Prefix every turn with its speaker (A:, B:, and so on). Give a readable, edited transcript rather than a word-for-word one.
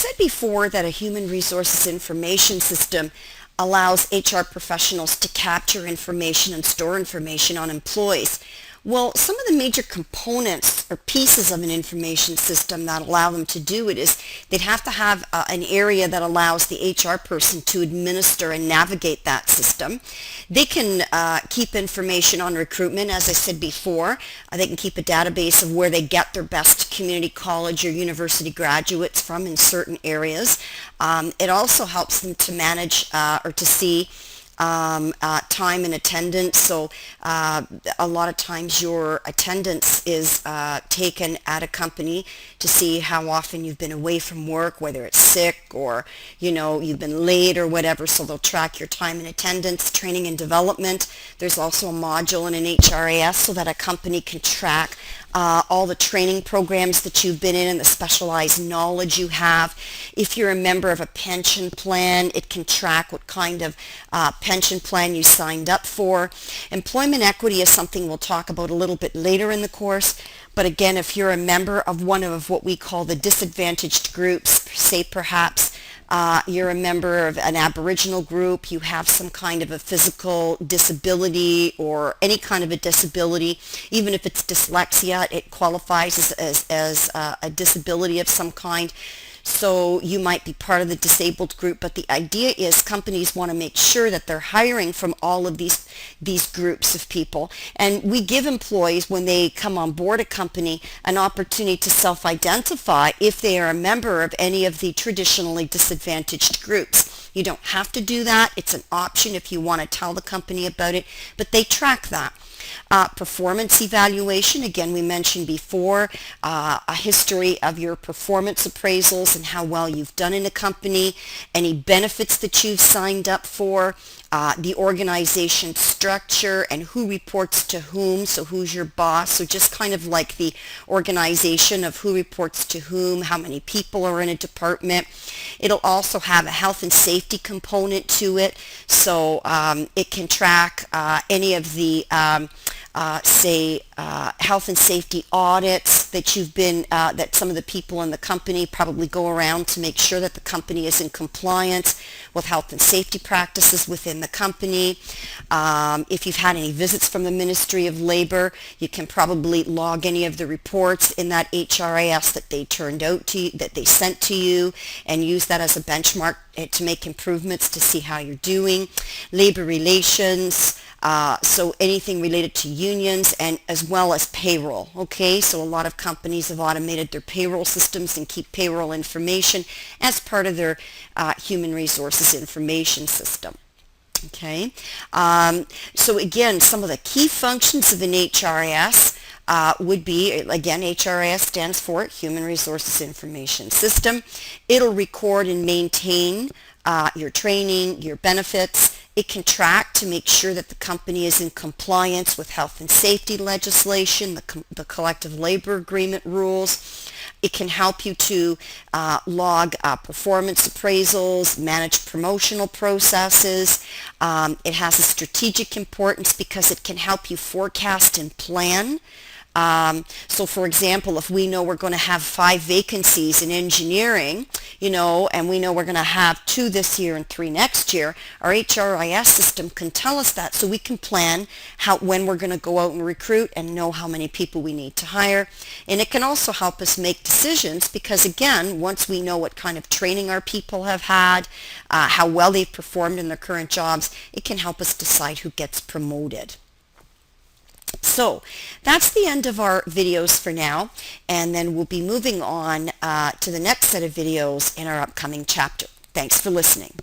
A: said before that a human resources information system allows HR professionals to capture information and store information on employees. Well, some of the major components or pieces of an information system that allow them to do it is they'd have to have an area that allows the HR person to administer and navigate that system. They can keep information on recruitment, as I said before. They can keep a database of where they get their best community college or university graduates from in certain areas. It also helps them to manage or to see time and attendance. So a lot of times your attendance is taken at a company to see how often you've been away from work, whether it's sick or you've been late or whatever. So they'll track your time and attendance, training and development. There's also a module in an HRIS so that a company can track all the training programs that you've been in and the specialized knowledge you have. If you're a member of a pension plan, it can track what kind of pension plan you signed up for. Employment equity is something we'll talk about a little bit later in the course. But again, if you're a member of one of what we call the disadvantaged groups, say perhaps you're a member of an Aboriginal group, you have some kind of a physical disability or any kind of a disability, even if it's dyslexia, it qualifies as a disability of some kind. So you might be part of the disabled group, but the idea is companies want to make sure that they're hiring from all of these groups of people. And we give employees, when they come on board a company, an opportunity to self-identify if they are a member of any of the traditionally disadvantaged groups. You don't have to do that. It's an option if you want to tell the company about it, but they track that. Performance evaluation, again, we mentioned before, a history of your performance appraisals and how well you've done in a company, any benefits that you've signed up for, the organization structure and who reports to whom, so who's your boss, so just kind of like the organization of who reports to whom, how many people are in a department. It'll also have a health and safety component to it, so it can track any of the health and safety audits that you've been, that some of the people in the company probably go around to make sure that the company is in compliance with health and safety practices within the company. If you've had any visits from the Ministry of Labor, you can probably log any of the reports in that HRIS that they turned out to you, that they sent to you, and use that as a benchmark to make improvements to see how you're doing. Labor relations, so anything related to unions and as well as payroll. Okay, so a lot of companies have automated their payroll systems and keep payroll information as part of their human resources information system. Okay, so again, some of the key functions of an HRIS would be, again, HRIS stands for Human Resources Information System. It'll record and maintain your training, your benefits. It can track to make sure that the company is in compliance with health and safety legislation, the collective labor agreement rules. It can help you to log performance appraisals, manage promotional processes. It has a strategic importance because it can help you forecast and plan. So for example, if we know we're going to have 5 vacancies in engineering, and we know we're going to have 2 this year and 3 next year, our HRIS system can tell us that, so we can plan when we're going to go out and recruit and know how many people we need to hire. And it can also help us make decisions because, again, once we know what kind of training our people have had, how well they've performed in their current jobs, it can help us decide who gets promoted. So that's the end of our videos for now, and then we'll be moving on to the next set of videos in our upcoming chapter. Thanks for listening.